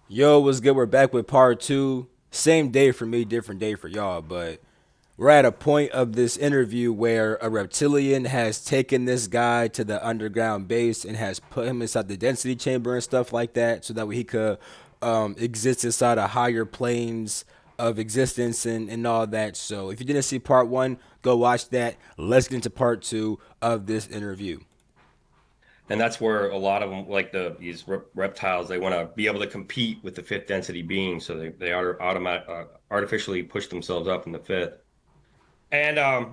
Yo, what's good? We're back with part two. Same day for me, different day for y'all, but we're at a point of this interview where a reptilian has taken this guy to the underground base and has put him inside the density chamber and stuff like that so that way he could exist inside of higher planes of existence and all that. So if you didn't see part one, go watch that. Let's get into part two of this interview. And that's where a lot of them, like these reptiles, they want to be able to compete with the fifth density beings, so they artificially push themselves up in the fifth. And I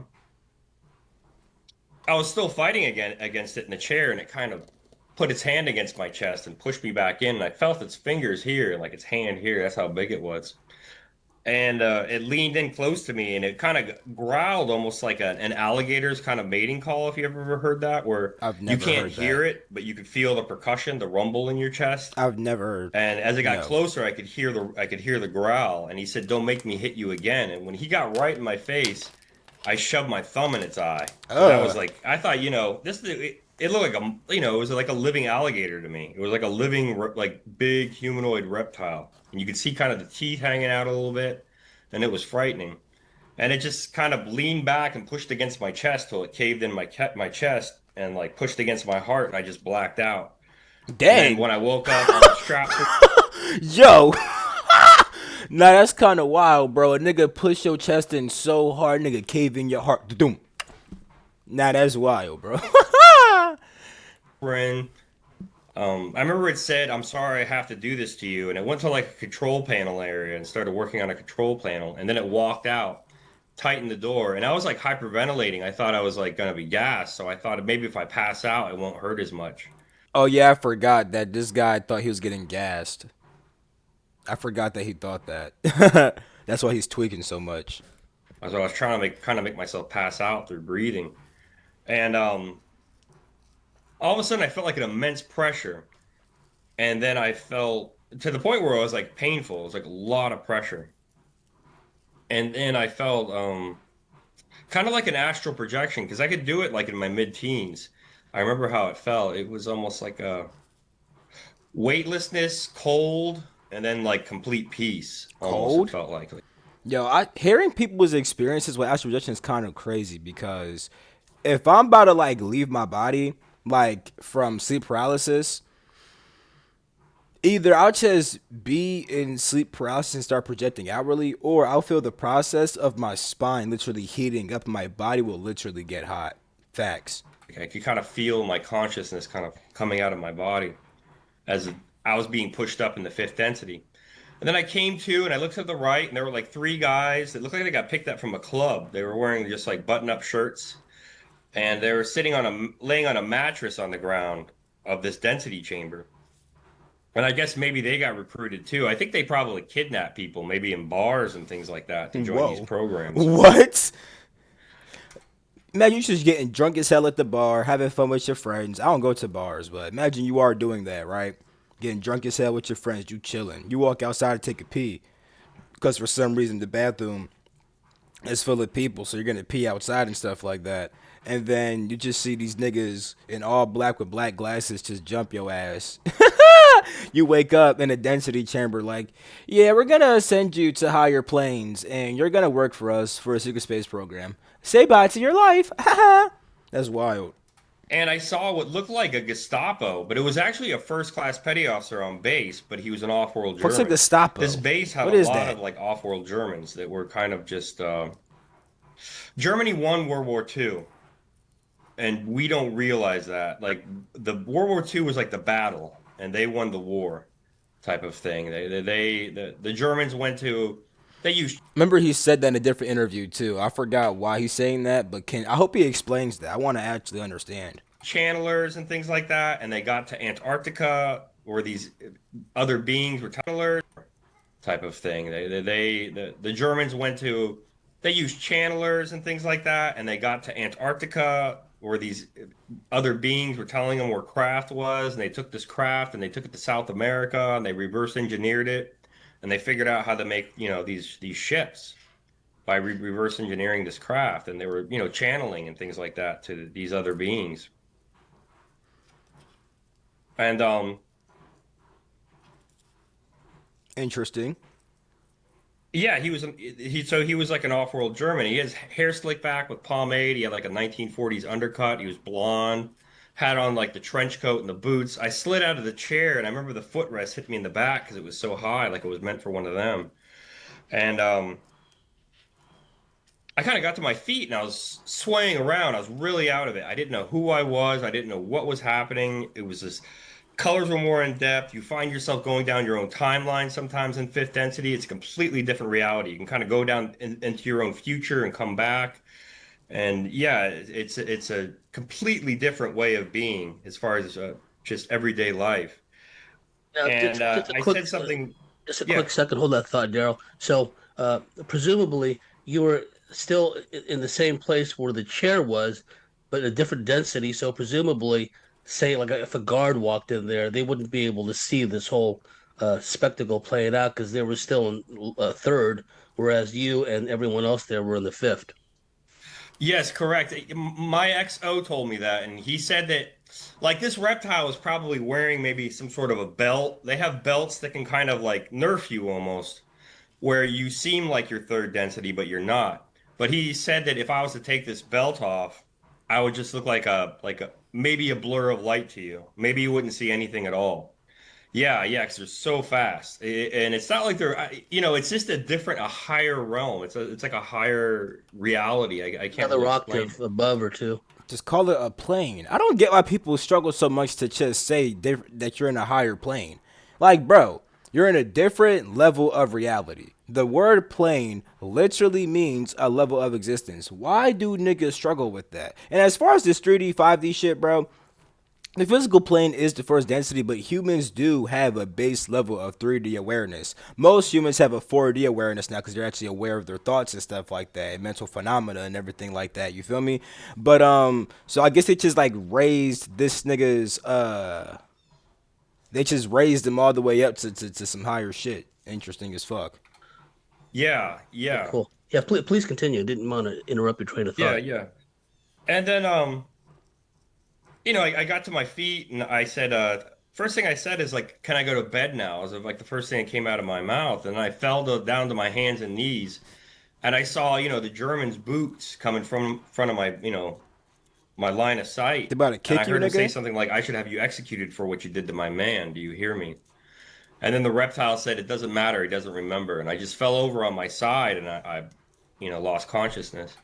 was still fighting against it in the chair, and it kind of put its hand against my chest and pushed me back in. And I felt its fingers here, like its hand here. That's how big it was. And it leaned in close to me and it kind of growled almost like an alligator's kind of mating call, if you ever heard that, where I've you never can't heard that. hear it, but you could feel the percussion, the rumble in your chest. I've never heard. And as it got No. closer, I could hear the growl. And he said, "Don't make me hit you again." And when he got right in my face, I shoved my thumb in its eye. And that was Uh. like, I thought, it looked like it was like a living alligator to me. It was like a living, like big humanoid reptile. And you could see kind of the teeth hanging out a little bit. And it was frightening. And it just kind of leaned back and pushed against my chest till it caved in my chest and like pushed against my heart. And I just blacked out. And then Dang. when I woke up, I was strapped to. Yo. Nah, that's kind of wild, bro. A nigga push your chest in so hard, nigga cave in your heart. Doom. Nah, that's wild, bro. Friend. I remember it said, "I'm sorry I have to do this to you." And it went to like a control panel area and started working on a control panel. And then it walked out, tightened the door. And I was like hyperventilating. I thought I was like going to be gassed. So I thought maybe if I pass out, it won't hurt as much. Oh yeah, I forgot that this guy thought he was getting gassed. I forgot that he thought that. That's why he's tweaking so much. So I was trying to kind of make myself pass out through breathing. And all of a sudden, I felt like an immense pressure. And then I felt to the point where it was like painful. It was like a lot of pressure. And then I felt kind of like an astral projection because I could do it like in my mid-teens. I remember how it felt. It was almost like a weightlessness, cold, and then like complete peace. Almost it Cold? felt like. Yo, I hearing people's experiences with astral projection is kind of crazy because if I'm about to like leave my body, like from sleep paralysis, either I'll just be in sleep paralysis and start projecting outwardly, or I'll feel the process of my spine literally heating up and my body will literally get hot. Facts. I could kind of feel my consciousness kind of coming out of my body as I was being pushed up in the fifth density. And then I came to and I looked to the right and there were like three guys that looked like they got picked up from a club. They were wearing just like button-up shirts and they were laying on a mattress on the ground of this density chamber. And I guess maybe they got recruited too. I think they probably kidnap people, maybe in bars and things like that, to join these Whoa. programs. What? Imagine you just getting drunk as hell at the bar, having fun with your friends. I don't go to bars, but imagine you are doing that, right? Getting drunk as hell with your friends, you chilling. You walk outside to take a pee because for some reason the bathroom is full of people, so you're gonna pee outside and stuff like that. And then you just see these niggas in all black with black glasses just jump your ass. You wake up in a density chamber like, yeah, we're gonna send you to higher planes and you're gonna work for us for a secret space program. Say bye to your life. That's wild. And I saw what looked like a Gestapo, but it was actually a first class petty officer on base, but he was an off-world What's a German. This Gestapo? base had a What is lot of that? like off-world Germans that were kind of just Germany won World War II, and we don't realize that. Like the World War II was like the battle, and they won the war type of thing. The Germans went to they used Remember he said that in a different interview too. I forgot why he's saying that, but can I hope he explains that. I want to actually understand. channelers and things like that, and they got to Antarctica where these other beings were channelers type of thing. The Germans went to they used channelers and things like that, and they got to Antarctica where these other beings were telling them where craft was, and they took this craft and they took it to South America and they reverse engineered it, and they figured out how to make these ships by reverse engineering this craft, and they were channeling and things like that to these other beings. And Interesting. Yeah, he was like an off-world German. He has hair slicked back with pomade. He had like a 1940s undercut. He was blonde, had on like the trench coat and the boots. I slid out of the chair and I remember the footrest hit me in the back because it was so high, like it was meant for one of them. And I kind of got to my feet and I was swaying around. I was really out of it. I didn't know who I was. I didn't know what was happening. It was just colors were more in depth. You find yourself going down your own timeline sometimes in fifth density. It's a completely different reality. You can kind of go down into your own future and come back. And yeah, it's a completely different way of being as far as just everyday life. Now, And just a I quick, said something. just a Yeah. quick second. Hold that thought, Daryl. So, presumably, you were still in the same place where the chair was, but a different density. So, presumably, say, like if a guard walked in there, they wouldn't be able to see this whole spectacle playing out because they were still in third, whereas you and everyone else there were in the fifth. Yes, correct. My XO told me that, and he said that like this reptile was probably wearing maybe some sort of a belt. They have belts that can kind of like nerf you almost, where you seem like you're third density, but you're not. But he said that if I was to take this belt off, I would just look like a maybe a blur of light to you. Maybe you wouldn't see anything at all. Yeah, yeah, because they're so fast, and it's not like it's just a different, a higher realm. It's like a higher reality. I can't Another really explain octave it. above or two. Just call it a plane. I don't get why people struggle so much to just say that you're in a higher plane. Like, bro, you're in a different level of reality. The word plane literally means a level of existence. Why do niggas struggle with that? And as far as this 3D, 5D shit, bro, the physical plane is the first density, but humans do have a base level of 3D awareness. Most humans have a 4D awareness now because they're actually aware of their thoughts and stuff like that, and mental phenomena and everything like that. You feel me? But so I guess they just like raised this nigga's they just raised him all the way up to some higher shit. Interesting as fuck. Yeah, Yeah, yeah, cool. Yeah, please continue. Didn't want to interrupt your train of yeah, thought. yeah. And then I got to my feet and I said, first thing I said is like, can I go to bed now? It was like the first thing that came out of my mouth, and I fell down to my hands and knees, and I saw, the Germans' boots coming from front of my, my line of They sight. about to And I kick you, heard him say nigga. something like, I should have you executed for what you did to my man. Do you hear me? And then the reptile said, it doesn't matter. He doesn't remember. And I just fell over on my side and lost consciousness.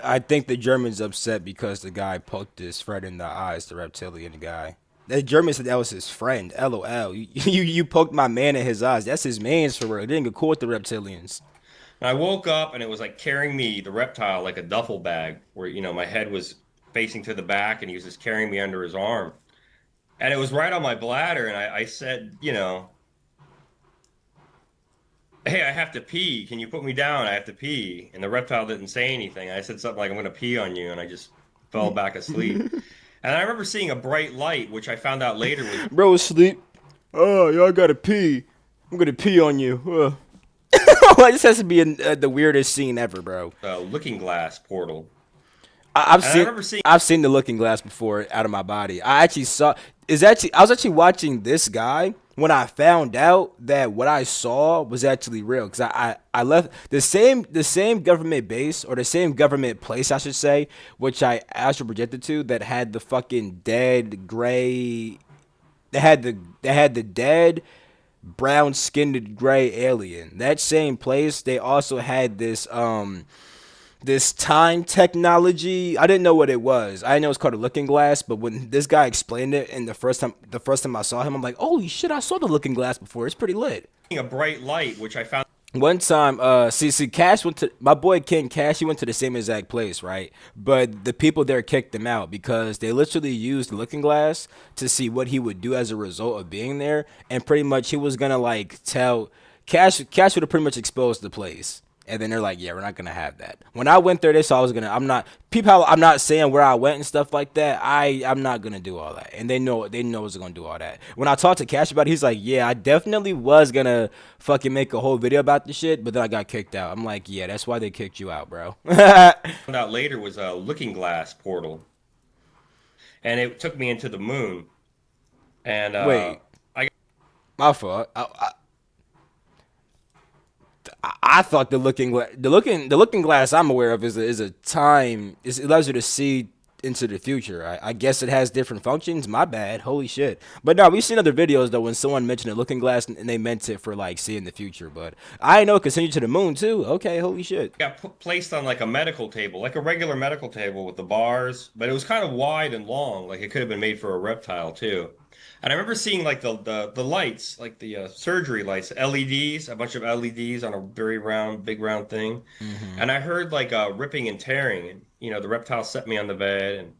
I think the German's upset because the guy poked his friend in the eyes, the reptilian guy. The German said that was his friend. LOL. You poked my man in his eyes. That's his man's for real. It didn't get cool with the reptilians. And I woke up and it was like carrying me, the reptile, like a duffel bag where, my head was facing to the back and he was just carrying me under his arm. And it was right on my bladder. And I said, hey, I have to pee. Can you put me down? I have to pee. And the reptile didn't say anything. I said something like, I'm going to pee on you. And I just fell back asleep. And I remember seeing a bright light, which I found out later was Bro, asleep. Oh, y'all gotta pee. I'm gonna pee on you. This has to be the weirdest scene ever, bro. a looking glass portal. I've And I seen remember seeing I've seen the Looking Glass before out of my body. I actually saw is actually I was actually watching this guy when I found out that what I saw was actually real because I left the same government base or the same government place I should say which I astral projected to that had the fucking dead gray they had the dead brown skinned gray alien. That same place they also had this time technology. I didn't know what it was. I know it's called a looking glass, but when this guy explained it and the first time I saw him, I'm like, holy shit, I saw the looking glass before. It's pretty lit. a bright light, which I found One time, see, Cash went to my boy King Cash. He went to the same exact place, right? But the people there kicked him out because they literally used the Looking Glass to see what he would do as a result of being there, and pretty much he was gonna like tell Cash. Cash would have pretty much exposed the place. And then they're like, yeah, we're not gonna have that. When I went there, they saw I was gonna. I'm not. People, how I'm not saying where I went and stuff like that. I'm not gonna do all that. And they know I was gonna do all that. When I talked to Cash about it, he's like, yeah, I definitely was gonna fucking make a whole video about this shit, but then I got kicked out. I'm like, yeah, that's why they kicked you out, bro. out later was a looking glass portal, and it took me into the moon. And Wait, I my fault. I thought the looking glass I'm aware of is a time. It allows you to see into the future. I guess it has different functions. My bad. Holy shit. But no, we've seen other videos though when someone mentioned a looking glass and they meant it for like seeing the future. But I know it can send you to the moon too. Okay, holy shit. Got placed on like a medical table, like a regular medical table with the bars, but it was kind of wide and long. Like it could have been made for a reptile too. And I remember seeing like the lights, like the surgery lights, LEDs, a bunch of LEDs on a very round, big round thing. And I heard like ripping and tearing, and the reptile set me on the bed,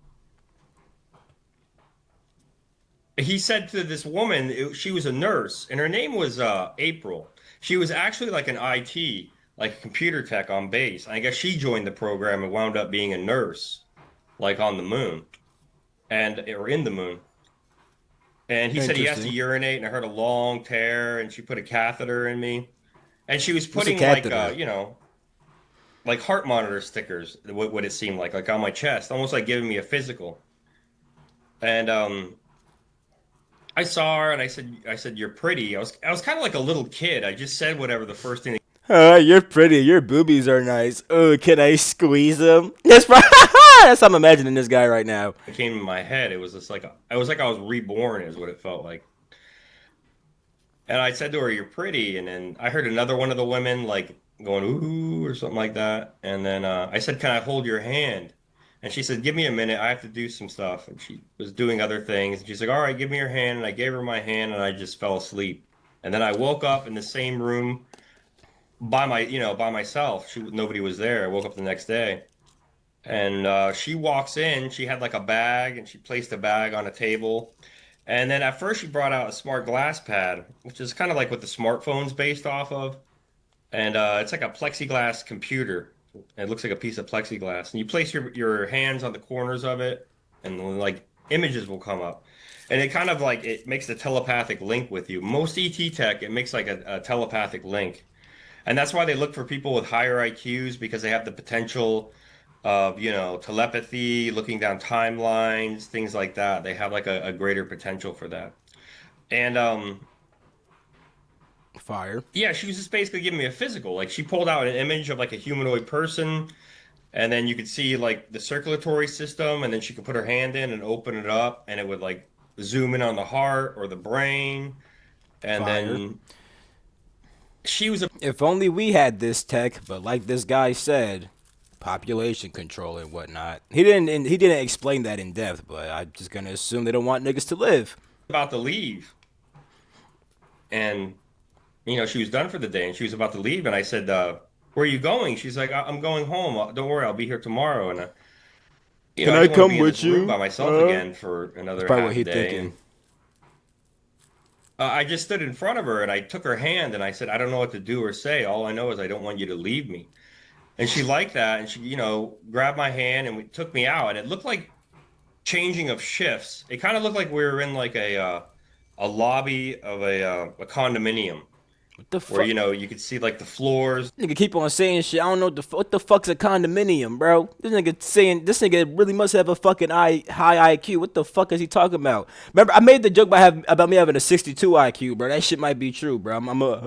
and he said to this woman, she was a nurse, and her name was April. She was actually like an IT, like a computer tech on base. I guess she joined the program and wound up being a nurse, like on the moon, or in the moon. And he said he has to Interesting. urinate, and I heard a long tear, and she put a catheter in me, and she was What's a putting like catheter? like heart monitor stickers. What it seemed like on my chest, almost like giving me a physical. And I saw her and I said, "You're pretty." I was kind of like a little kid. I just said whatever the first thing You're pretty. Your boobies are nice. Oh, can I squeeze them? That's that's how I'm imagining this guy right now. that came in my head. It was just like I was like I was reborn, is what it felt like. And I said to her, "You're pretty." And then I heard another one of the women like going ooh or something like that. And then I said, "Can I hold your hand?" And she said, "Give me a minute. I have to do some stuff." And she was doing other things. And she's like, "All right, give me your hand." And I gave her my hand, and I just fell asleep. And then I woke up in the same room by myself. Nobody was there. I woke up the next day, and she walks in. She had like a bag, and she placed a bag on a table. And then at first, she brought out a smart glass pad, which is kind of like what the smartphone's based off of. And it's like a plexiglass computer. It looks like a piece of plexiglass, and you place your hands on the corners of it, and like images will come up. And it kind of like it makes the telepathic link with you. Most ET tech, it makes like a telepathic link. And that's why they look for people with higher IQs because they have the potential of, telepathy, looking down timelines, things like that. They have like a greater potential for that. And Fire. yeah, she was just basically giving me a physical. Like she pulled out an image of like a humanoid person, and then you could see like the circulatory system, and then she could put her hand in and open it up, and it would like zoom in on the heart or the brain, and Fire. then she was a If only we had this tech, but like this guy said, population control and whatnot. He didn't explain that in depth, but I'm just gonna assume they don't want niggas to live. about to leave, and she was done for the day and she was about to leave. And I said, "Where are you going?" She's like, "I'm going home. Don't worry, I'll be here tomorrow." And, Can I I didn't want to come be in this with room you? by myself again for That's another probably what half a he day. thinking. And I just stood in front of her and I took her hand and I said, "I don't know what to do or say. All I know is I don't want you to leave me." And she liked that. And she, grabbed my hand and took me out. And it looked like changing of shifts. It kind of looked like we were in like a lobby of a condominium What the where, fuck? you could see like the floors. Nigga keep on saying shit. I don't know what the fuck's a condominium, bro. This nigga really must have a fucking high IQ. What the fuck is he talking about? Remember, I made the joke about me having a 62 IQ, bro. That shit might be true, bro. I'm a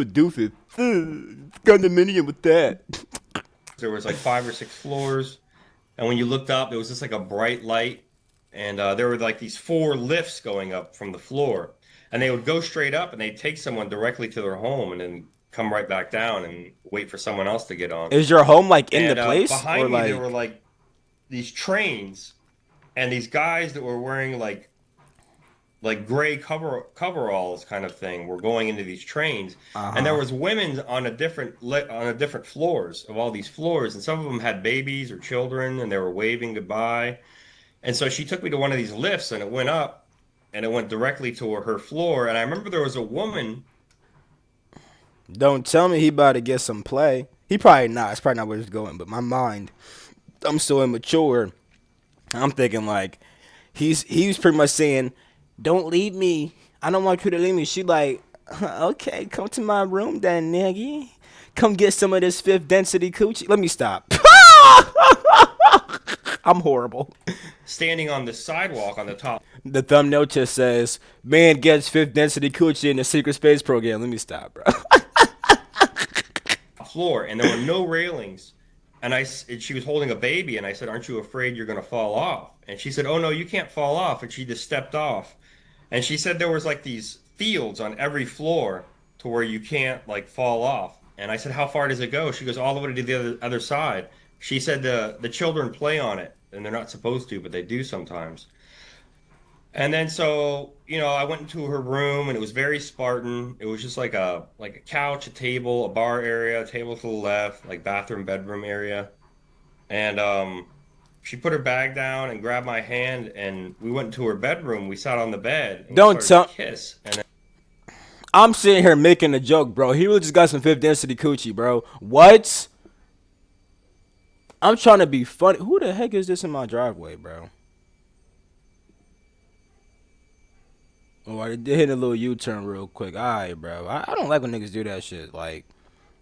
doofus. Condominium with that. There was like 5 or 6 floors, and when you looked up, there was just like a bright light, and there were like these 4 lifts going up from the floor, and they would go straight up, and they'd take someone directly to their home, and then come right back down and wait for someone else to get on. Is your home like in the And place or behind me, there were like like these trains, and these guys that were wearing like gray coveralls kind of thing were going into these trains, uh and there huh? was women on a different floors of all these floors, and some of them had babies or children, and they were waving goodbye. And so she took me to one of these lifts, and it went up, and it went directly to her floor. And I remember there was a woman. Don't tell me he about to get some play. He probably not. It's probably not where he's going. But my mind, I'm so immature. I'm thinking like he's pretty much saying, "Don't leave me. I don't want you to leave me." She like, "Okay, come to my room then, nigga. Come get some of this fifth density coochie." Let me stop. I'm horrible. Standing on the sidewalk on the top The thumbnail just says, "Man gets fifth density coochie in the secret space program." Let me stop, bro. floor, and there were no railings. And she was holding a baby, and I said, "Aren't you afraid you're going to fall off?" And she said, "Oh no, you can't fall off." And she just stepped off. And she said there was like these fields on every floor to where you can't like fall off. And I said, "How far does it go?" She goes, "All the way to the other side." She said the children play on it, and they're not supposed to, but they do sometimes. And then so, I went into her room and it was very Spartan. It was just like a couch, a table, a bar area, a table to the left, like bathroom, bedroom area. And she put her bag down and grabbed my hand and we went into her bedroom. We sat on the bed and we Don't started to tell. kiss. And then I'm sitting here making a joke, bro. He really just got some fifth density coochie, bro. What? I'm trying to be funny. Who the heck is this in my driveway, bro? Oh, I did hit a little U-turn real quick. All right, bro. I don't like when niggas do that shit. Like,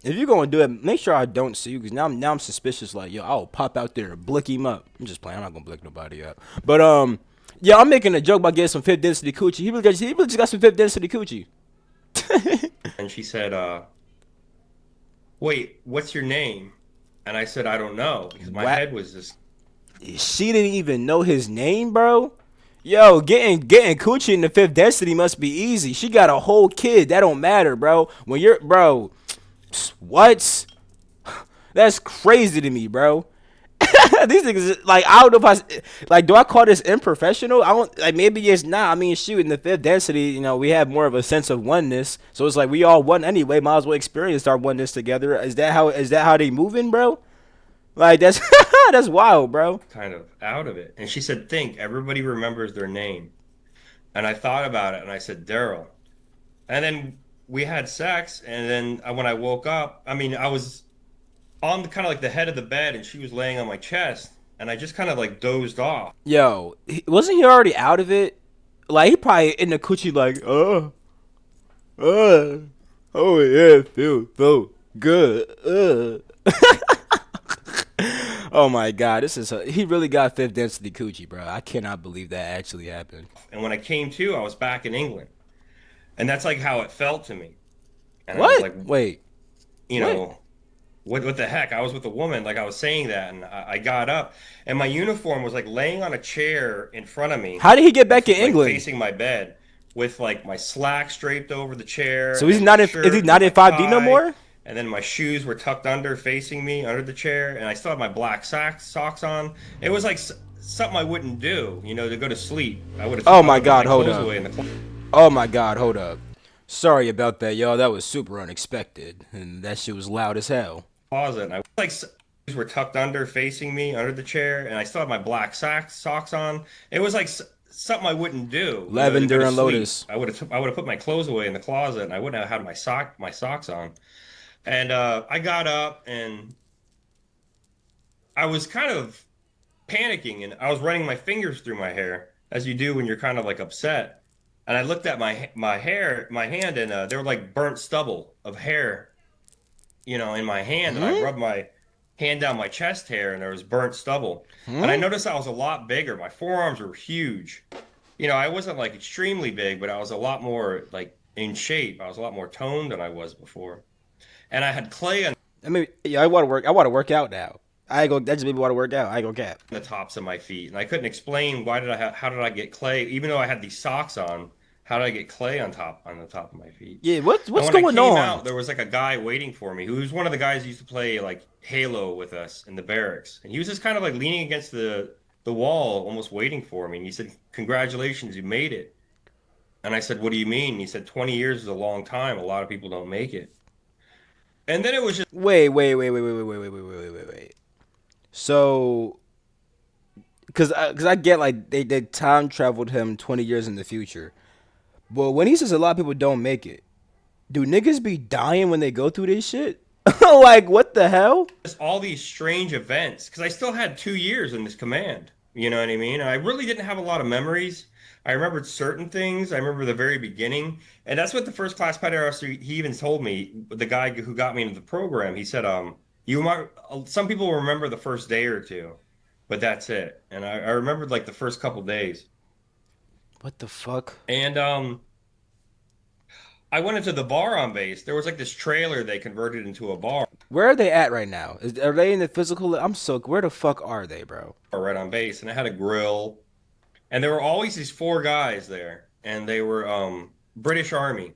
if you're gonna do it, make sure I don't see you, because now I'm suspicious. Like, yo, I'll pop out there and blick him up. I'm just playing. I'm not gonna blick nobody up. But yeah, I'm making a joke about getting some fifth density coochie. He really just got some fifth density coochie. she said, "Wait, what's your name?" And I said, "I don't know," because my What? head was just She didn't even know his name, bro. Yo, getting coochie in the fifth density must be easy. She got a whole kid. That don't matter, bro. When you're, bro, what? That's crazy to me, bro. These niggas, like, I don't know if like, do I call this unprofessional? I don't, like, maybe it's not. I mean, shoot, in the fifth density, we have more of a sense of oneness. So it's like we all one anyway. Might as well experience our oneness together. Is that how they moving, bro? Like, that's that's wild, bro. kind of out of it. And she said, "Think, everybody remembers their name." And I thought about it and I said, "Daryl." And then we had sex. And then when I woke up, I mean, I was on the kind of like the head of the bed and she was laying on my chest. And I just kind of like dozed off. Yo, wasn't he already out of it? Like, he probably in the coochie, like, oh yeah, feel so good. Oh my god, he really got fifth density coochie, bro. I cannot believe that actually happened. And when I came to, I was back in England. And that's like how it felt to me. And I was What? like, Wait, you what? know, what the heck? I was with a woman, like I was saying that. And I got up and my uniform was like laying on a chair in front of me, How did he get back in like England? facing my bed with like my slacks draped over the chair So and he's then my not in, is he shirt with not in my 5D no tie. more? And then my shoes were tucked under, facing me under the chair. And I still had my black socks on. It was like something I wouldn't do, to go to sleep. Oh I would my have put my god, hold clothes up. away in the closet. Oh my god, hold up. Sorry about that, y'all. That was super unexpected. And that shit was loud as hell. And I like were tucked under, facing me under the chair, and I still had my black socks on. It was like something I wouldn't do, to go Lavender to and sleep. Lotus. I would have put my clothes away in the closet, and I wouldn't have had my socks on. And I got up, and I was kind of panicking, and I was running my fingers through my hair, as you do when you're kind of like upset. And I looked at my hand, and there were like burnt stubble of hair in my hand, and I Hmm? rubbed my hand down my chest hair, and there was burnt stubble. And I Hmm? noticed I was a lot bigger. My forearms were huge. I wasn't like extremely big, but I was a lot more like in shape. I was a lot more toned than I was before. And I had clay on I mean, yeah, I want to work out now. I ain't go. That just made me want to work out. I ain't gonna cap. the tops of my feet, and I couldn't explain how did I get clay, even though I had these socks on. How did I get clay on the top of my feet? Yeah, what's And what's when I going came on? out, there was like a guy waiting for me who was one of the guys who used to play like Halo with us in the barracks. And he was just kind of like leaning against the wall, almost waiting for me. And he said, "Congratulations, you made it." And I said, "What do you mean?" And he said, "20 years is a long time. A lot of people don't make it." And then it was just Wait. So, cause I get, like, they time traveled him 20 years in the future. But when he says a lot of people don't make it, do niggas be dying when they go through this shit? Like, what the hell? all these strange events because I still had 2 years in this command. You know what I mean? I really didn't have a lot of memories. I remembered certain things. I remember the very beginning, and that's what the first class petty officer he even told me. The guy who got me into the program, he said, you might. Some people remember the first day or two, but that's it." And I remembered like the first couple days, What the fuck? and I went into the bar on base. There was like this trailer they converted into a bar. Where are they at right now? Are they in the physical? I'm so. Where the fuck are they, bro? right on base, and it had a grill, and there were always these four guys there, and they were British Army,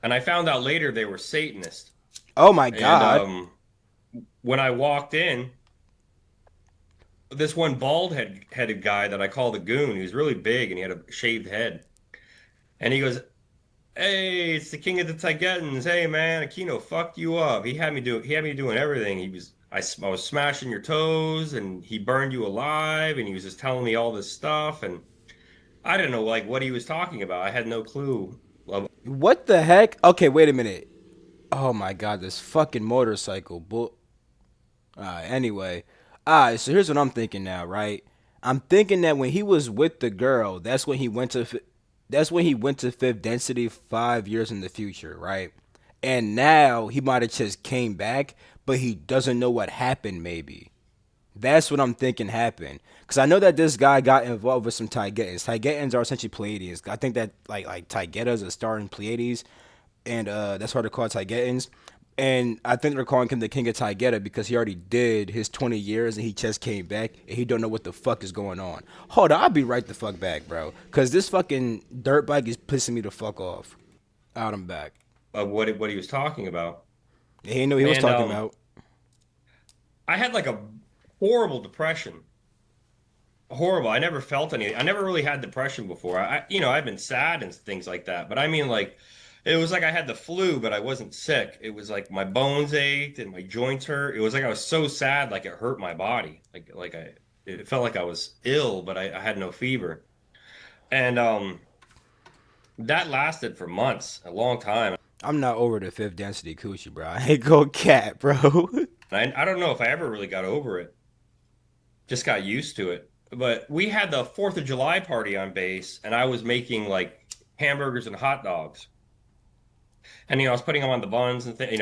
and I found out later they were Satanists. Oh my And god. when I walked in, this one headed guy that I call the Goon, he was really big and he had a shaved head, and he goes, "Hey, it's the King of the Taigetans. Hey, man, Aquino fucked you up. He had me doing everything. I was smashing your toes, and he burned you alive, and he was just telling me all this stuff, and I didn't know like what he was talking about. I had no clue. What the heck? Okay, wait a minute. Oh my god, this fucking motorcycle. Anyway. So here's what I'm thinking now, right? I'm thinking that when he was with the girl, that's when he went to fifth density 5 years in the future, right? And now he might have just came back, but he doesn't know what happened. Maybe that's what I'm thinking happened. Cause I know that this guy got involved with some Taigetans. Taigetans are essentially Pleiadians. I think that like Taigetas are starting Pleiades, and that's why they're called Taigetans. And I think they're calling him the King of Taigeta because he already did his 20 years and he just came back and he don't know what the fuck is going on. Hold on, I'll be right the fuck back, bro. Cause this fucking dirt bike is pissing me the fuck off. Out and back. Of what he was talking about. He didn't know what he was And talking about. I had like a horrible depression. Horrible. I never felt any. I never really had depression before. I've been sad and things like that. But I mean, like, it was like I had the flu, but I wasn't sick. It was like my bones ached and my joints hurt. It was like I was so sad, like it hurt my body. It felt like I was ill, but I had no fever. And that lasted for months, a long time. I'm not over the fifth density coochie, bro. I ain't go cat, bro. And I don't know if I ever really got over it. Just got used to it. But we had the 4th of July party on base, and I was making like hamburgers and hot dogs. And I was putting them on the buns and putting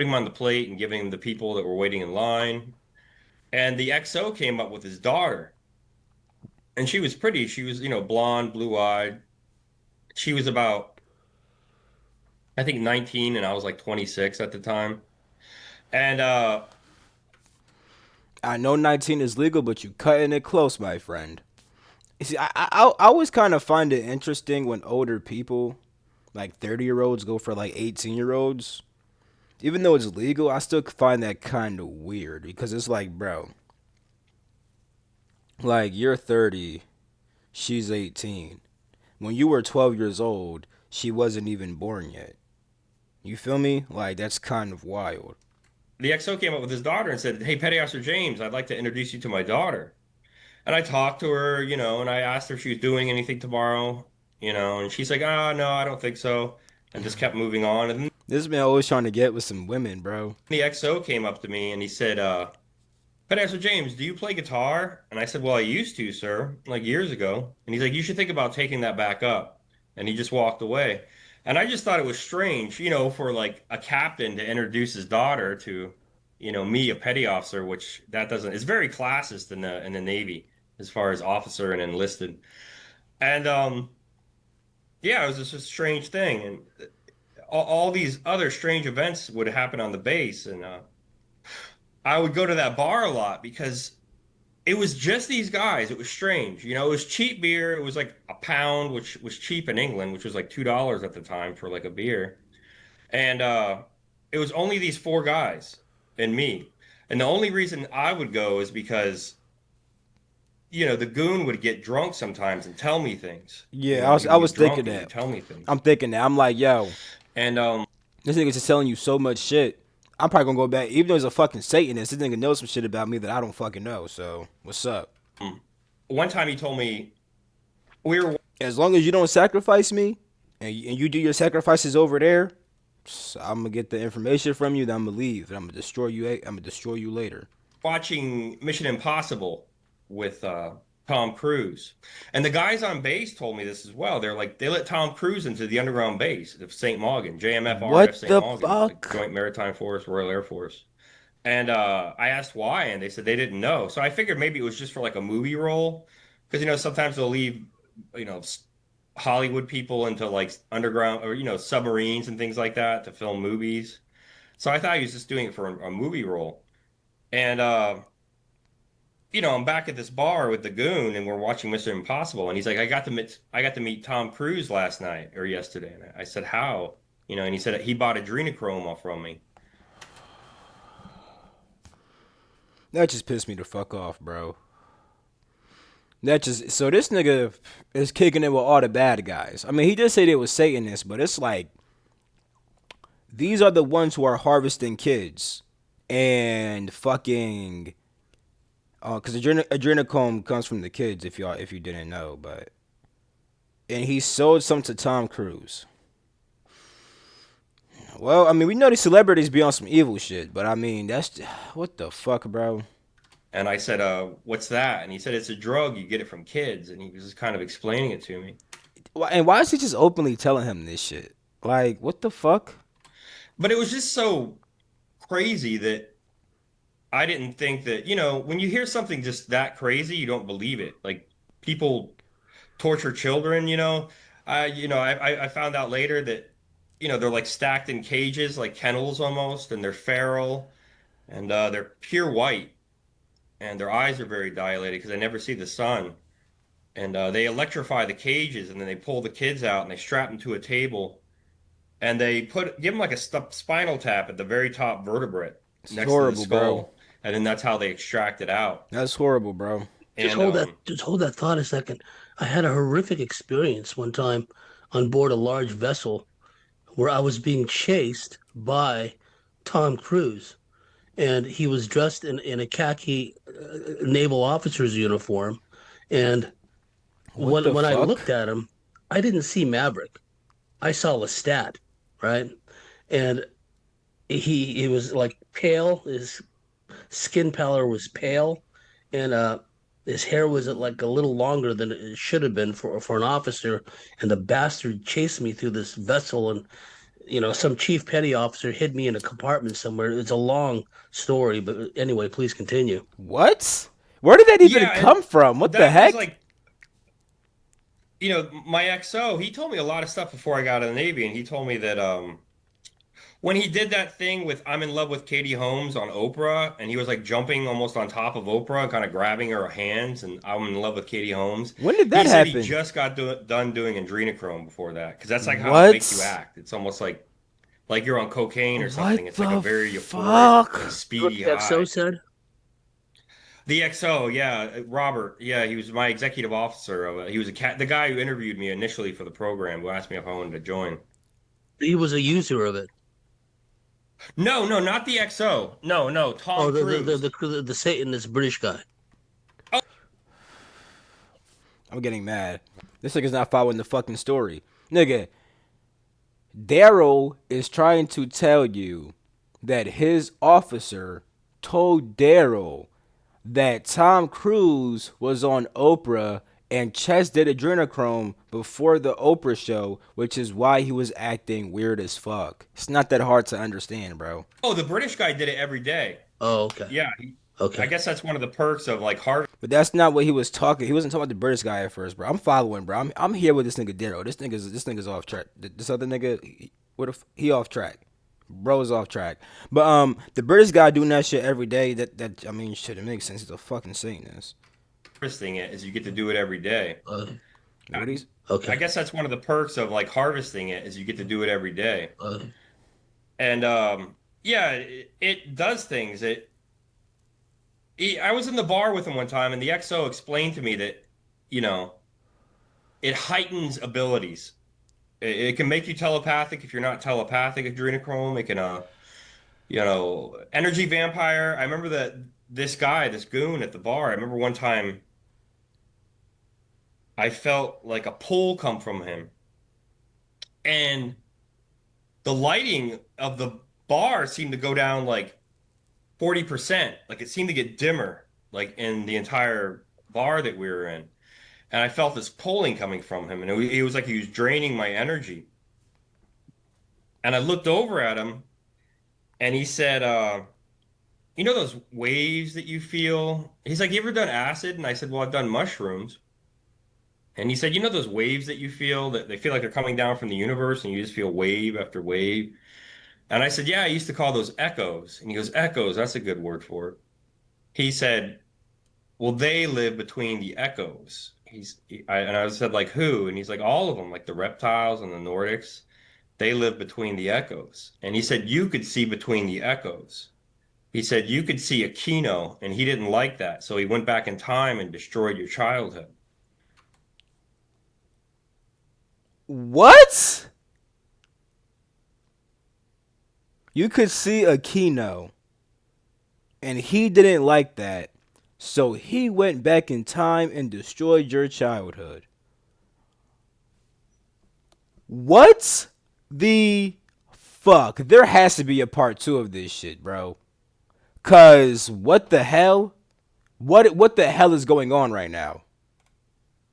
them on the plate and giving them to people that were waiting in line. And the XO came up with his daughter, and she was pretty. She was, blonde, blue-eyed. She was about, I think, 19, and I was like 26 at the time. And I know 19 is legal, but you cutting it close, my friend. You see, I always kind of find it interesting when older people, like 30-year-olds, go for like 18-year-olds. Even though it's legal, I still find that kind of weird because it's like, bro, like you're 30, she's 18. When you were 12 years old, she wasn't even born yet. You feel me? Like that's kind of wild. the XO came up with his daughter and said, "Hey, Petty Officer James, I'd like to introduce you to my daughter." And I talked to her, and I asked her if she was doing anything tomorrow, and she's like, "Oh, no, I don't think so," and just kept moving on. And then This man always trying to get with some women, bro. the XO came up to me and he said, "But James, do you play guitar?" And I said, "Well, I used to, sir, like years ago." And he's like, "You should think about taking that back up." And he just walked away. And I just thought it was strange, for like a captain to introduce his daughter to, me, a petty officer, which that doesn't, it's very classist in the Navy as far as officer and enlisted. And yeah, it was just a strange thing. And all these other strange events would happen on the base. And I would go to that bar a lot because it was just these guys. It was strange. It was cheap beer. It was like a pound, which was cheap in England, which was like $2 at the time for like a beer. And it was only these four guys and me. And the only reason I would go is because, the goon would get drunk sometimes and tell me things. Yeah, I was He I would was get thinking drunk and he that. would tell me things. I'm thinking that. I'm like, yo, And this nigga's just telling you so much shit. I'm probably gonna go back, even though he's a fucking Satanist. This nigga knows some shit about me that I don't fucking know. So what's up? one time he told me we were As long as you don't sacrifice me, and you do your sacrifices over there, I'm gonna get the information from you. Then I'm gonna leave, and I'm gonna destroy you. I'm gonna destroy you later. watching Mission Impossible with Tom Cruise. And the guys on base told me this as well. They're like, they let Tom Cruise into the underground base of St. Maughan, JMFRF What St. the Maughan, like fuck? Joint Maritime Force, Royal Air Force. And I asked why, and they said they didn't know. So I figured maybe it was just for like a movie role. Because, sometimes they'll leave, you know, Hollywood people into like underground or, submarines and things like that to film movies. So I thought he was just doing it for a movie role. And I'm back at this bar with the goon, and we're watching Mission Impossible, and he's like, I got to meet Tom Cruise last night or yesterday, and I said, how? And he said he bought adrenochrome off from me. That just pissed me the fuck off, bro. That just so this nigga is kicking it with all the bad guys. I mean, he did say they was Satanists, but it's like these are the ones who are harvesting kids and fucking. Because adrenochrome comes from the kids, if you didn't know, but and he sold some to Tom Cruise. Well, I mean, we know these celebrities be on some evil shit, but I mean, that's what the fuck, bro. And I said, what's that? And he said, it's a drug. You get it from kids. And he was just kind of explaining it to me. And why is he just openly telling him this shit? Like, what the fuck? But it was just so crazy that I didn't think that, when you hear something just that crazy, you don't believe it. Like people torture children, I found out later that, they're like stacked in cages, like kennels almost, and they're feral and they're pure white and their eyes are very dilated because they never see the sun. And they electrify the cages and then they pull the kids out and they strap them to a table and they give them like a spinal tap at the very top vertebrate It's next to the horrible, bro. skull, and then that's how they extract it out. That's horrible, bro. Just And hold that. Just hold that thought a second. I had a horrific experience one time on board a large vessel where I was being chased by Tom Cruise, and he was dressed in a khaki naval officer's uniform. And What the when I looked fuck? at him, I didn't see Maverick. I saw Lestat, right? And he was like pale. His skin pallor was pale, and his hair was like a little longer than it should have been for an officer. And the bastard chased me through this vessel, and some chief petty officer hid me in a compartment somewhere. It's a long story, but anyway, please continue. What? Where did that even yeah, and come from? What the that was heck? like, my XO, he told me a lot of stuff before I got in the Navy, and he told me that when he did that thing with I'm in love with Katie Holmes on Oprah, and he was like jumping almost on top of Oprah and kind of grabbing her hands, and I'm in love with Katie Holmes. When did He that said he happen? just got done doing adrenochrome before that, because that's like how it makes you What? act. It's almost like you're on cocaine or something. What It's like a the very euphoric, like fuck? What speedy the XO high. said? The XO, yeah, Robert, yeah, he was my executive officer of it. He was the guy who interviewed me initially for the program, who asked me if I wanted to join. He was a user of it. No, no, not the XO. No, no, Oh, Tom Cruise. the Satanist British guy. I'm getting mad. This nigga's not following the fucking story. Nigga, Daryl is trying to tell you that his officer told Daryl that Tom Cruise was on Oprah and Chess did adrenochrome before the Oprah show, which is why he was acting weird as fuck. It's not that hard to understand, bro. Oh, the British guy did it every day. Oh, okay, Yeah, I okay. guess that's one of the perks of like Harvard. But that's not what he was talking. He wasn't talking about the British guy at first, bro. I'm following, bro. I'm here with this nigga Daryl. This nigga's off track. This other nigga, he off track. Bro's off track. But the British guy doing that shit every day. That I mean, shit, it makes sense. He's a fucking Satanist. Harvesting it is you get to do it every day. Uh, I, What he's I okay. guess that's one of the perks of like harvesting it is you get to do it every day. Uh, And yeah, it does things. I was in the bar with him one time, and the XO explained to me that, you know, it heightens abilities. It can make you telepathic if you're not telepathic. Adrenochrome. It can, energy vampire. I remember that this guy, this goon at the bar. I remember one time I felt like a pull come from him, and the lighting of the bar seemed to go down like 40%. Like it seemed to get dimmer, like in the entire bar that we were in. And I felt this pulling coming from him, and it was like he was draining my energy. And I looked over at him, and he said, "You know those waves that you feel?" He's like, "You ever done acid?" And I said, "Well, I've done mushrooms." And he said, "You know those waves that you feel that they feel like they're coming down from the universe, and you just feel wave after wave?" And I said, yeah, I used to call those echoes. And he goes, echoes, that's a good word for it. He said, well, they live between the echoes. And I said, like who? And he's like, all of them, like the reptiles and the Nordics, they live between the echoes. And he said, you could see between the echoes. He said, you could see a Kino, and he didn't like that. So he went back in time and destroyed your childhood. What? You could see Aquino, and he didn't like that. So he went back in time and destroyed your childhood. What the fuck? There has to be a part two of this shit, bro. Cause what the hell? What the hell is going on right now?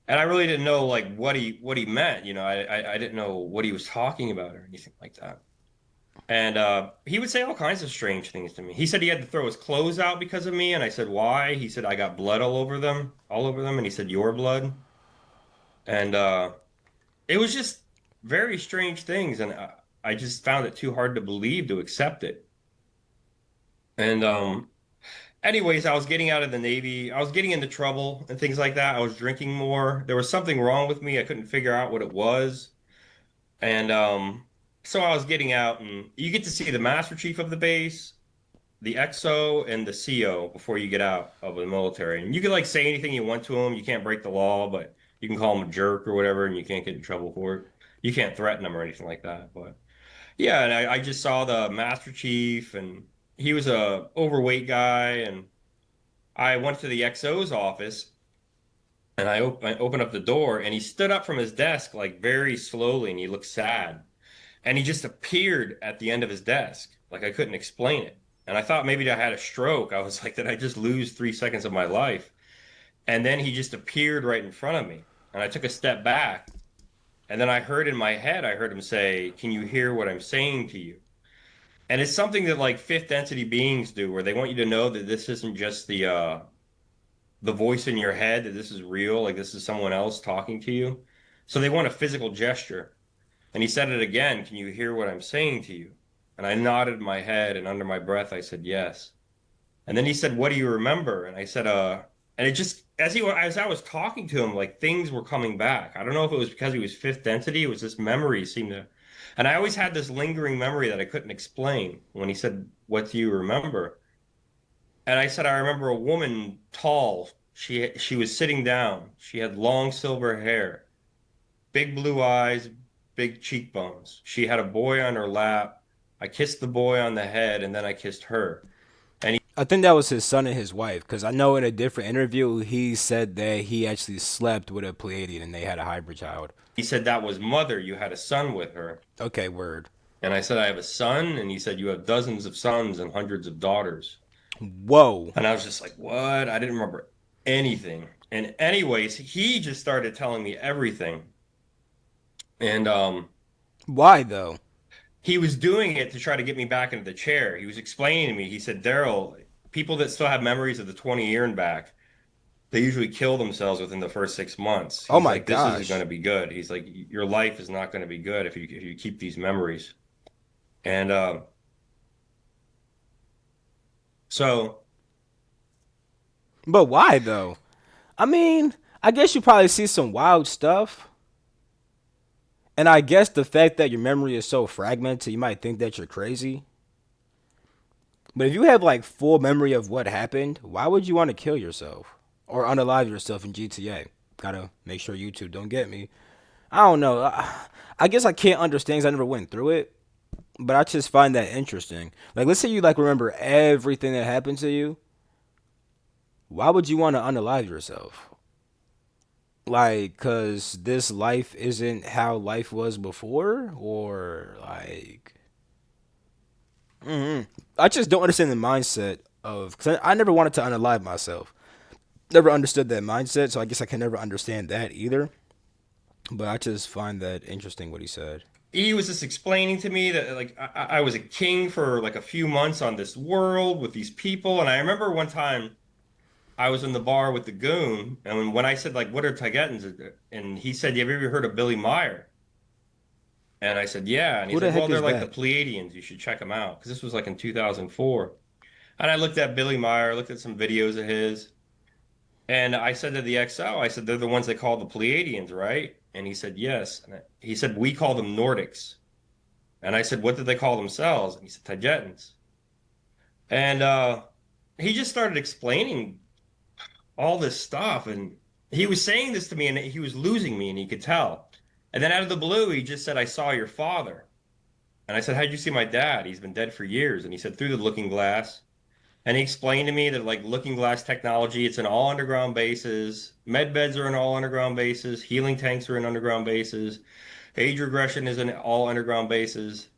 And I really didn't know like what he meant. I didn't know what he was talking about or anything like that. And he would say all kinds of strange things to me. He said he had to throw his clothes out because of me, and I said, why? He said, I got blood all over them, and he said, your blood. And it was just very strange things, and I just found it too hard to believe to accept it. And anyways, I was getting out of the Navy. I was getting into trouble and things like that. I was drinking more. There was something wrong with me. I couldn't figure out what it was. And so I was getting out, and you get to see the Master Chief of the base, the XO, and the CO before you get out of the military. And you can like say anything you want to them. You can't break the law, but you can call them a jerk or whatever, and you can't get in trouble for it. You can't threaten them or anything like that. But yeah, and I just saw the Master Chief, and he was a overweight guy, and I went to the XO's office. And I opened up the door, and he stood up from his desk like very slowly, and he looked sad. And he just appeared at the end of his desk. Like I couldn't explain it. And I thought maybe I had a stroke. I was like, did I just lose 3 seconds of my life? And then he just appeared right in front of me. And I took a step back. And then I heard in my head, I heard him say, can you hear what I'm saying to you? And it's something that like fifth density beings do, where they want you to know that this isn't just the voice in your head, that this is real, like this is someone else talking to you. So they want a physical gesture. And he said it again, can you hear what I'm saying to you? And I nodded my head, and under my breath I said yes. And then he said, what do you remember? And I said, and it just as I was talking to him, like things were coming back. I don't know if it was because he was fifth density, it was this memory seemed to, and I always had this lingering memory that I couldn't explain when he said, what do you remember? And I said, I remember a woman tall. She was sitting down. She had long silver hair, big blue eyes, big cheekbones. She had a boy on her lap. I kissed the boy on the head, and then I kissed her. And I think that was his son and his wife. Cause I know in a different interview he said that he actually slept with a Pleiadian and they had a hybrid child. he said, that was mother. You had a son with her. Okay, word. And I said, I have a son. And he said, you have dozens of sons and hundreds of daughters. Whoa. And I was just like, what? I didn't remember anything. And anyways, he just started telling me everything. And Why though? he was doing it to try to get me back into the chair. He was explaining to me, he said, Daryl, people that still have memories of the 20-year and back, they usually kill themselves within the first 6 months. Oh He's my like, this isn't going gosh. to be good. He's like, your life is not going to be good if you keep these memories. And so But why though? I mean, I guess you probably see some wild stuff. And I guess the fact that your memory is so fragmented, you might think that you're crazy. But if you have like full memory of what happened, why would you want to kill yourself or unalive yourself in GTA? Gotta make sure YouTube don't get me. I don't know. I guess I can't understand 'cause I never went through it, but I just find that interesting. Like, let's say you like remember everything that happened to you. Why would you want to unalive yourself? Like, cause this life isn't how life was before, or like, I just don't understand the mindset of. Cause I never wanted to unalive myself. Never understood that mindset, so I guess I can never understand that either. But I just find that interesting what he said. he was just explaining to me that like I was a king for like a few months on this world with these people. And I remember one time I was in the bar with the goon, and when I said like, "What are Tibetans?" and he said, "You have you ever heard of Billy Meyer?" And I said, yeah. And he Who the said, well, heck they're is like the that? Pleiadians. You should check them out. Because this was like in 2004. And I looked at Billy Meyer, looked at some videos of his. And I said to the XO, I said, they're the ones they call the Pleiadians, right? And he said, yes. He said, we call them Nordics. And I said, what did they call themselves? And he said, Tijetans. And he just started explaining all this stuff. And he was saying this to me, and he was losing me, and he could tell. And then out of the blue, he just said, I saw your father. And I said, how'd you see my dad? He's been dead for years. And he said, through the looking glass. And he explained to me that like looking glass technology, it's in all underground bases. Med beds are in all underground bases. Healing tanks are in underground bases. Age regression is in all underground bases.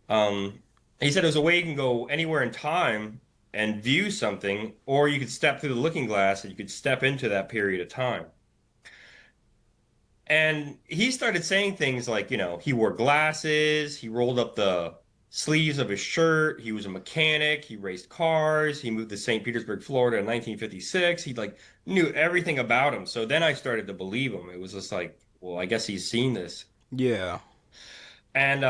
Um, he said there's a way you can go anywhere in time and view something, or you could step through the looking glass and you could step into that period of time. And he started saying things like, he wore glasses, he rolled up the sleeves of his shirt, he was a mechanic, he raced cars, he moved to St. Petersburg, Florida in 1956. He like knew everything about him. So then I started to believe him. It was just like, well, I guess he's seen this. Yeah. And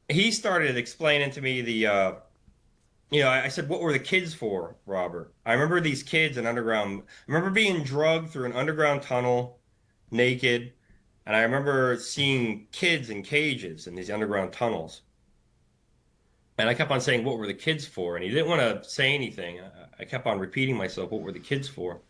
he started explaining to me I said, what were the kids for, Robert? I remember these kids in underground. I remember being drugged through an underground tunnel naked. And I remember seeing kids in cages in these underground tunnels. And I kept on saying, what were the kids for? And he didn't want to say anything. I kept on repeating myself, what were the kids for?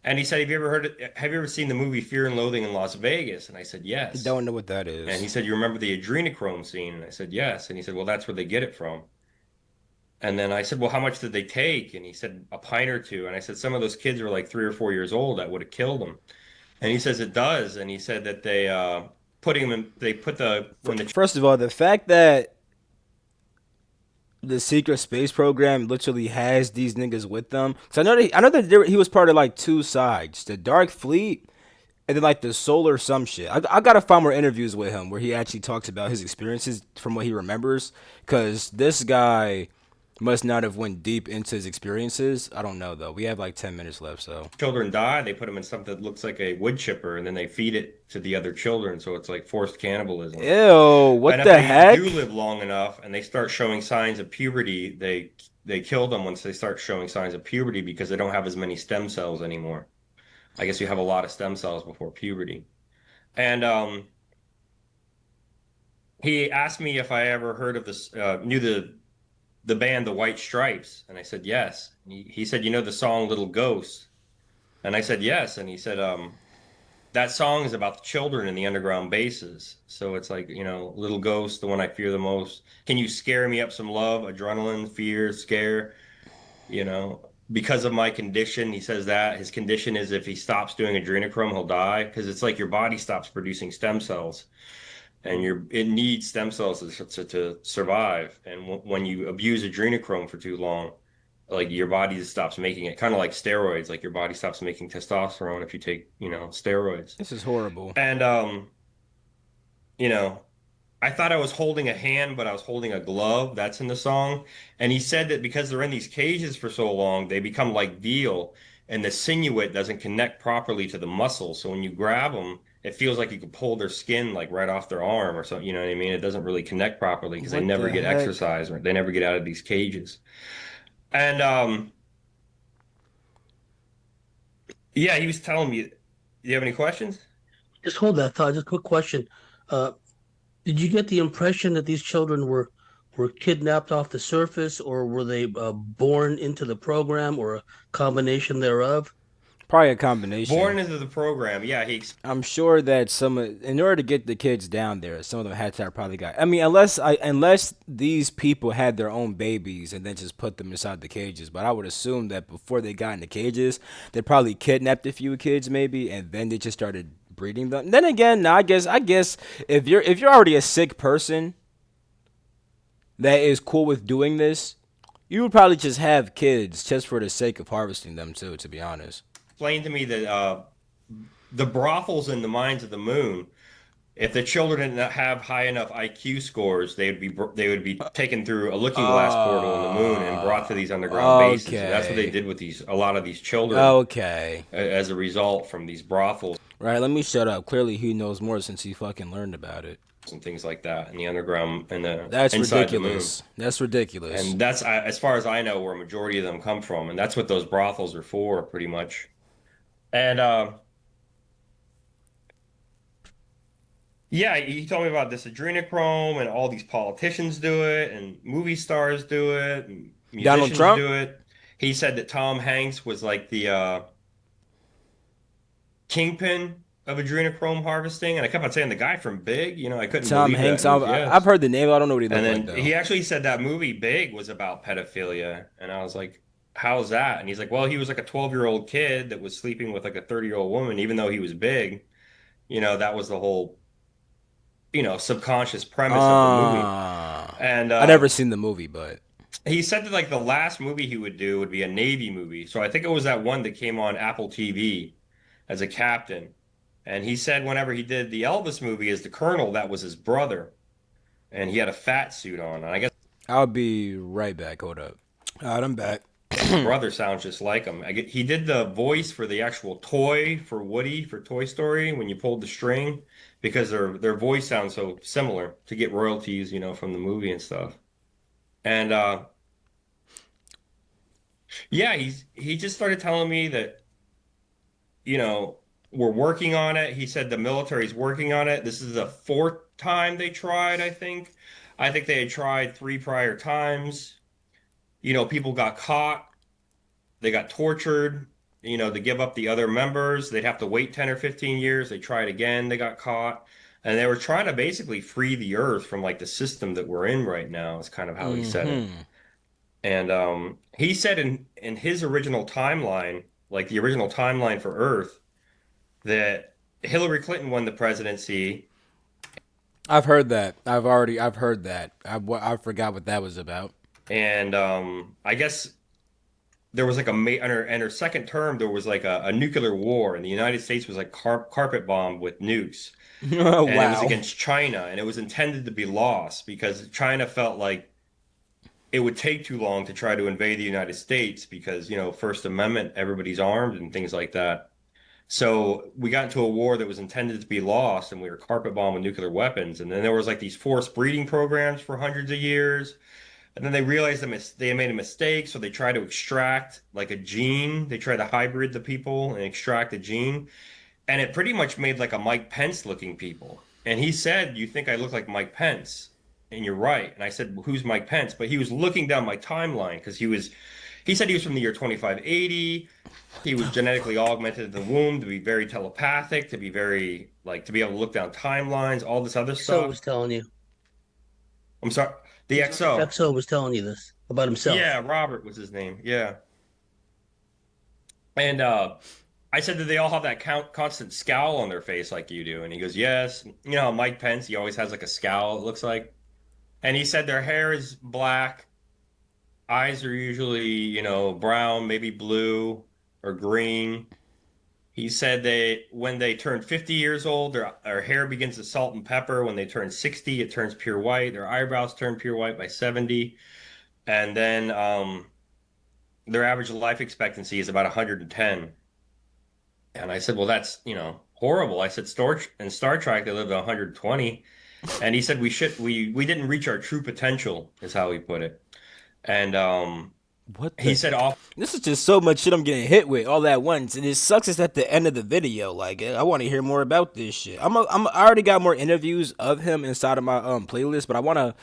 And he said, have you ever seen the movie Fear and Loathing in Las Vegas? And I said, yes. Don't know what that And he is. said, you remember the adrenochrome scene? And I said, yes. And he said, well, that's where they get it from. And then I said, well, how much did they take? And he said, a pint or two. And I said, some of those kids were like 3 or 4 years old. That would have killed them. And he says it does. And he said that they put when the First of all, the fact that the secret space program literally has these niggas with them. Cause I know that he was part of like two sides, the Dark Fleet, and then like the Solar some shit. I gotta find more interviews with him where he actually talks about his experiences from what he remembers. Cause this guy must not have went deep into his experiences. I don't know though. We have like 10 minutes left, so. children die, they put them in something that looks like a wood chipper, and then they feed it to the other children. So it's like forced cannibalism. Ew, And what if the they do heck? live long enough and they start showing signs of puberty, they kill them once they start showing signs of puberty because they don't have as many stem cells anymore. I guess you have a lot of stem cells before puberty. And he asked me if I ever heard of this, knew the band The White Stripes, and I said yes. And he said, you know the song Little Ghost? And I said yes. And he said, that song is about the children in the underground bases. So it's like, Little Ghost, the one I fear the most. Can you scare me up some love, adrenaline, fear, scare? Because of my condition, he says that his condition is if he stops doing adrenochrome, he'll die because it's like your body stops producing stem cells and it needs stem cells to survive. And when you abuse adrenochrome for too long, like your body just stops making it, kind of like steroids, like your body stops making testosterone if you take, steroids. This is horrible. And you know, I thought I was holding a hand, but I was holding a glove. That's in the song. And he said that because they're in these cages for so long, they become like veal, and the sinuate doesn't connect properly to the muscle. So when you grab them, it feels like you could pull their skin like right off their arm or something. You know what I mean? It doesn't really connect properly because they What never the get heck? exercise or they never get out of these cages. And yeah, he was telling me. Do you have any questions? Just hold that thought. Just a quick question. Uh, did you get the impression that these children were kidnapped off the surface, or were they born into the program, or a combination thereof? Probably a combination. Born into the program. Yeah, he I'm sure that in order to get the kids down there, some of them had to have probably got. I mean, unless these people had their own babies and then just put them inside the cages. But I would assume that before they got in the cages, they probably kidnapped a few kids maybe, and then they just started breeding them. Then again, now I guess if you're already a sick person that is cool with doing this, you would probably just have kids just for the sake of harvesting them too. To be honest. explained to me that the brothels in the mines of the moon, if the children did not have high enough IQ scores, they would be taken through a looking glass portal in the moon and brought to these underground bases. And that's what they Okay. did with a lot of these children Okay. as a result from these brothels. Right, let me shut up. Clearly, he knows more since he fucking learned about it. and things like that in the underground and the That's inside the moon. ridiculous. That's ridiculous. And that's, as far as I know, where a majority of them come from, and that's what those brothels are for, pretty much. And yeah, he told me about this adrenochrome, and all these politicians do it, and movie stars do it, and Donald musicians Trump? do it. He said that Tom Hanks was like the kingpin of adrenochrome harvesting, and I kept on saying the guy from Big. I couldn't Tom believe that, Hanks. and he goes, I've "Yes." heard the name. I don't know what he And looked like then though. he actually said that movie Big was about pedophilia, and I was like, "How's that?" And he's like, "Well, he was like a 12-year-old kid that was sleeping with like a 30-year-old woman, even though he was big. That was the whole, subconscious premise of the movie." And I never seen the movie, but he said that like the last movie he would do would be a Navy movie. So I think it was that one that came on Apple TV as a captain. And he said whenever he did the Elvis movie as the colonel, that was his brother, and he had a fat suit on. And I guess I'll be right back. Hold up. All right, I'm back. his brother sounds just like him. He did the voice for the actual toy for Woody for Toy Story when you pulled the string, because their voice sounds so similar to get royalties, from the movie and stuff. And yeah, he just started telling me that, you know, we're working on it. He said the military's working on it. This is the fourth time they tried, I think. I think they had tried three prior times. People got caught, they got tortured, to give up the other members. They'd have to wait 10 or 15 years. They tried again, they got caught. And they were trying to basically free the earth from like the system that we're in right now, is kind of how he said it. Hmm. And he said in his original timeline, like the original timeline for Earth, that Hillary Clinton won the presidency, I've heard that. I've heard that. I forgot what that was about. and I guess there was like in her second term there was like a nuclear war, and the United States was like carpet bombed with nukes, and it was Wow. against China, and it was intended to be lost because China felt like it would take too long to try to invade the United States because, First Amendment, everybody's armed and things like that. So we got into a war that was intended to be lost, and we were carpet bombed with nuclear weapons. And then there was like these forced breeding programs for hundreds of years. And then they realized they had made a mistake, so they tried to extract like a gene. They tried to hybrid the people and extract a gene, and it pretty much made like a Mike Pence looking people. And he said, "You think I look like Mike Pence?" And you're right. And I said, well, "Who's Mike Pence?" But he was looking down my timeline because he said he was from the year 2580. He was genetically augmented in the womb to be very telepathic, to be very like to be able to look down timelines, all this other XO was stuff. telling you. I'm sorry, the XO. XO was telling you this about himself. Yeah, Robert was his name. Yeah. And I said, "Do they all have that constant scowl on their face like you do?" And he goes, "Yes." You know how Mike Pence, he always has like a scowl, it looks like. And he said their hair is black, eyes are usually, brown, maybe blue or green. He said when they turn 50 years old, their hair begins to salt and pepper. When they turn 60, it turns pure white. Their eyebrows turn pure white by 70. And then their average life expectancy is about 110. And I said, "Well, that's, horrible." I said, in Star Trek, they lived to 120." And he said, we didn't reach our true potential," is how he put it. And What he the? said, "Off This is just so much shit I'm getting hit with all at once, and it sucks. It's at the end of the video. Like I want to hear more about this shit. I already got more interviews of him inside of my playlist, but I want to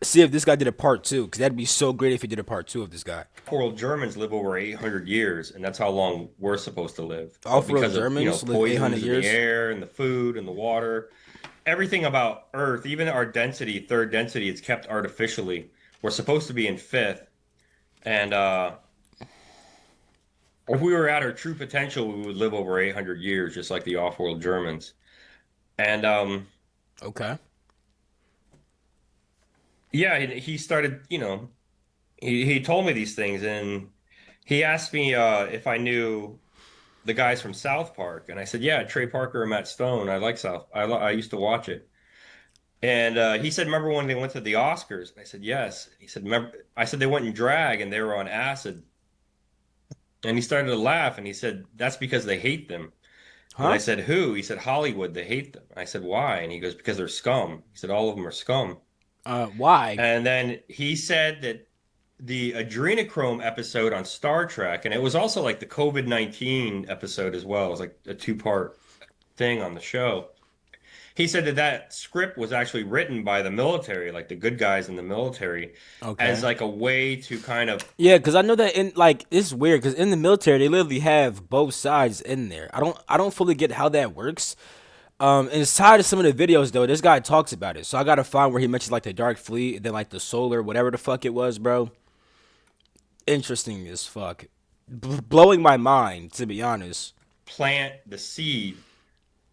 see if this guy did a part two because that'd be so great if he did a part two of this guy. world Germans live over 800 years, and that's how long we're supposed to live. But Off-world because of, Germans live 800 poisons in the years. air and the food and the water, everything about Earth, even our density, third density, it's kept artificially. We're supposed to be in fifth. And if we were at our true potential, we would live over 800 years, just like the off-world Germans. And Okay. yeah, he started, he told me these things, and he asked me if I knew the guys from South Park, and I said, "Yeah, Trey Parker and Matt Stone. I like South. I used to watch it." And he said, "Remember when they went to the Oscars?" And I said, "Yes." He said, "Remember?" I said, "They went in drag and they were on acid." And he started to laugh, and he said, "That's because they hate them." And I Huh? said, who? He said, Hollywood. They hate them. I said, why? And he goes, because they're scum. He said, all of them are scum. Why? And then he said that the adrenochrome episode on Star Trek, and it was also like the COVID-19 episode as well. It was like a two-part thing on the show. He said that that script was actually written by the military, like the good guys in the military, as Okay. like a way to kind of Yeah, because I know that in like it's weird because in the military they literally have both sides in there. I don't fully get how that works. Inside of some of the videos though, this guy talks about it. So I gotta find where he mentions like the Dark Fleet and then like the Solar, whatever the fuck it was, bro. Interesting as fuck. Blowing my mind, to be honest. plant the seed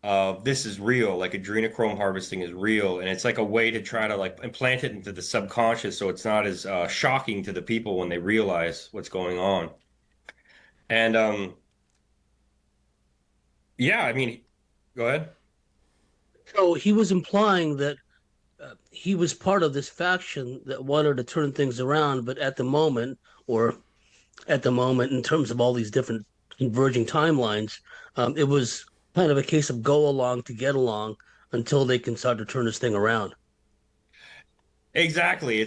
of this is real, like adrenochrome harvesting is real, and it's like a way to try to like implant it into the subconscious so it's not as shocking to the people when they realize what's going on. And yeah, I mean, go ahead. So he was implying that he was part of this faction that wanted to turn things around, but or at the moment, in terms of all these different converging timelines, it was kind of a case of go along to get along until they can start to turn this thing around. Exactly.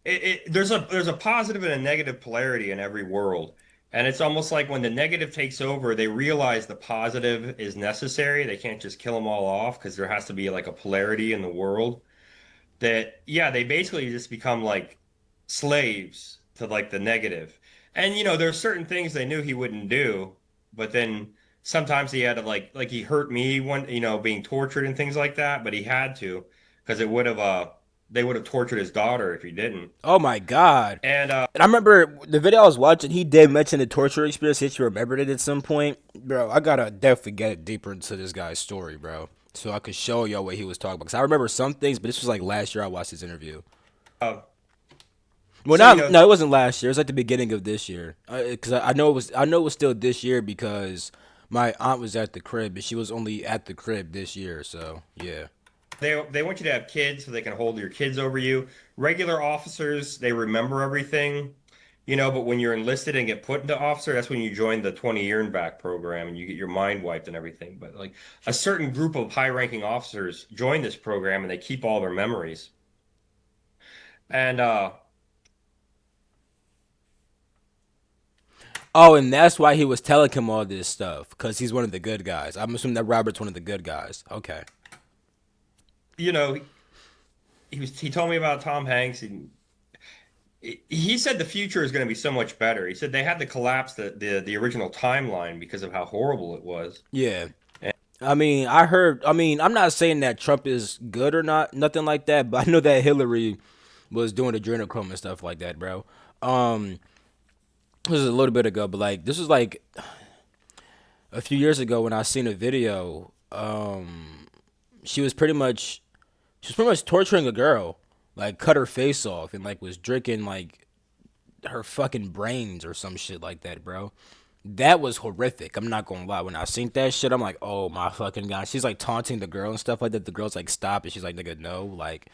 There's a positive and a negative polarity in every world. And it's almost like when the negative takes over, they realize the positive is necessary. They can't just kill them all off because there has to be like a polarity in the world. That, yeah, they basically just become like slaves to like the negative. And there's certain things they knew he wouldn't do, but then sometimes he had to like he hurt me one, being tortured and things like that, but he had to because it would have they would have tortured his daughter if he didn't. Oh my god. And And I remember the video I was watching, he did mention the torture experience. If you remembered it at some point, bro, I gotta definitely get deeper into this guy's story, bro, so I could show y'all what he was talking about. Cause I remember some things, but this was like last year I watched this interview. uh, Well, so not no, it wasn't last year. It was like the beginning of this year. Cause I know it was. I know it was still this year because my aunt was at the crib, but she was only at the crib this year. So yeah. they want you to have kids so they can hold your kids over you. Regular officers, they remember everything, but when you're enlisted and get put into officer, that's when you join the 20 year and back program and you get your mind wiped and everything. But like a certain group of high-ranking officers join this program and they keep all their memories. And Oh, and that's why he was telling him all this stuff, cause he's one of the good guys. I'm assuming that Robert's one of the good guys. Okay. you know, he told me about Tom Hanks and he said the future is going to be so much better. He said they had to collapse the original timeline because of how horrible it was. Yeah. I mean, I heard. I mean, I'm not saying that Trump is good or not, nothing like that. But I know that Hillary was doing adrenochrome and stuff like that, bro. Um, this was a little bit ago, but like this was like a few years ago when I seen a video. She was pretty much torturing a girl, like cut her face off and like was drinking like her fucking brains or some shit like that, bro. That was horrific. I'm not gonna lie. When I seen that shit, I'm like, oh my fucking god. She's like taunting the girl and stuff like that. The girl's like, stop, and she's like, nigga, no. Like,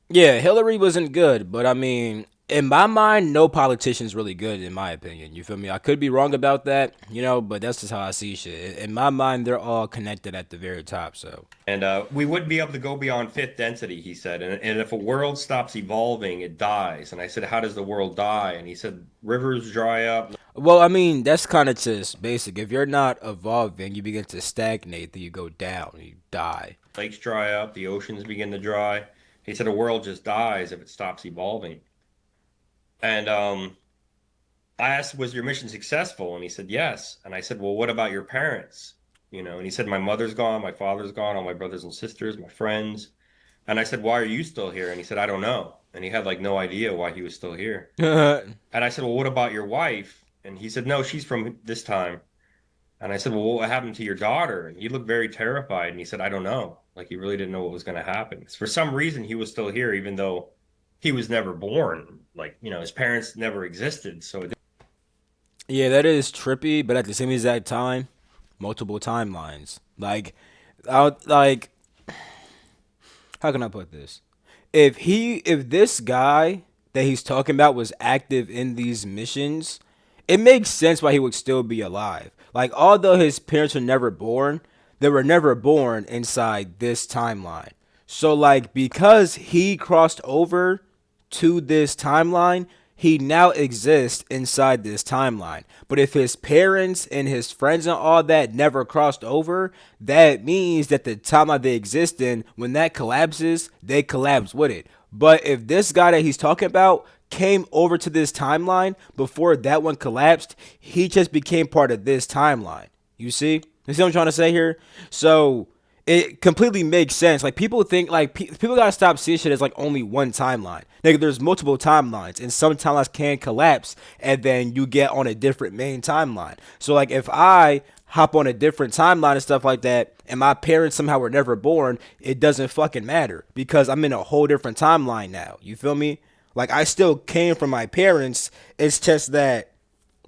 yeah, Hillary wasn't good, but I mean, in my mind, no politician's really good, in my opinion. You feel me? I could be wrong about that, but that's just how I see shit. In my mind, they're all connected at the very top. So, And we wouldn't be able to go beyond fifth density, he said. And if a world stops evolving, it dies. And I said, how does the world die? And he said, rivers dry up, well, I mean, that's kind of just basic. If you're not evolving, you begin to stagnate, then you go down, you die. lakes dry up, the oceans begin to dry. He said, a world just dies if it stops evolving. And I asked, was your mission successful? And he said, yes. And I said, well, what about your parents? And he said, my mother's gone, my father's gone, all my brothers and sisters, my friends. And I said, why are you still here? And he said, I don't know. And he had like no idea why he was still here. And I said, well, what about your wife? And he said, no, she's from this time. And I said, well, what happened to your daughter? And he looked very terrified. And he said, I don't know. Like he really didn't know what was going to happen. For some reason, he was still here, even though he was never born. Like, his parents never existed. So Yeah, that is trippy, but at the same exact time, multiple timelines. Like, how can I put this? If this guy that he's talking about was active in these missions, it makes sense why he would still be alive. Like, although his parents were never born, they were never born inside this timeline. So, like, because he crossed over to this timeline, he now exists inside this timeline. But if his parents and his friends and all that never crossed over, that means that the timeline they exist in, when that collapses, they collapse with it. But if this guy that he's talking about came over to this timeline before that one collapsed, he just became part of this timeline. You see? You see what I'm trying to say here? So it completely makes sense. Like, people think, like, people gotta stop seeing shit as like only one timeline. Like, there's multiple timelines, and some timelines can collapse, and then you get on a different main timeline. So, like, if I hop on a different timeline and stuff like that, and my parents somehow were never born, it doesn't fucking matter because I'm in a whole different timeline now. You feel me? Like, I still came from my parents. It's just that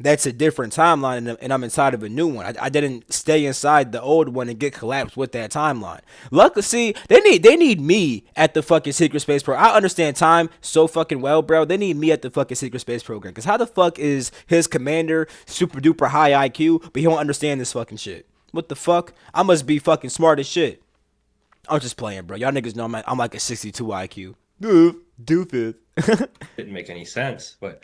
that's a different timeline, and I'm inside of a new one. I didn't stay inside the old one and get collapsed with that timeline. Luckily, see, they need me at the fucking secret space program. I understand time so fucking well, bro. They need me at the fucking secret space program. Cause how the fuck is his commander super duper high IQ, but he don't understand this fucking shit? What the fuck? I must be fucking smart as shit. I'm just playing, bro. Y'all niggas know I'm like a 62 IQ. Doofus. Didn't make any sense, but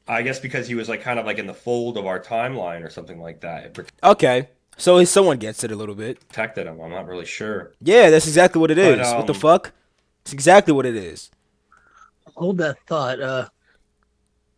I guess because he was like kind of like in the fold of our timeline or something like that, it Okay, so someone gets it a little bit. protected him. I'm not really sure. Yeah, that's exactly what it But is. What the fuck? It's exactly what it is. Hold that thought.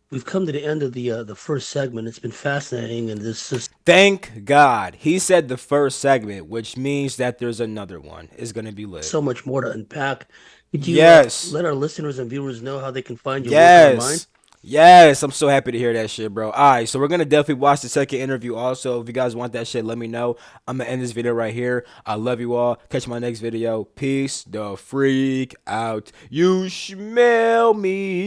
We've come to the end of the first segment. It's been fascinating, and this is Thank God. He said the first segment, which means that there's another one. It's going to be lit. so much more to unpack. Could you Yes. let our listeners and viewers know how they can find your work online? Yes. Yes, I'm so happy to hear that shit, bro. All right, so we're going to definitely watch the second interview also. If you guys want that shit, let me know. I'm going to end this video right here. I love you all. Catch my next video. Peace the freak out. You smell me.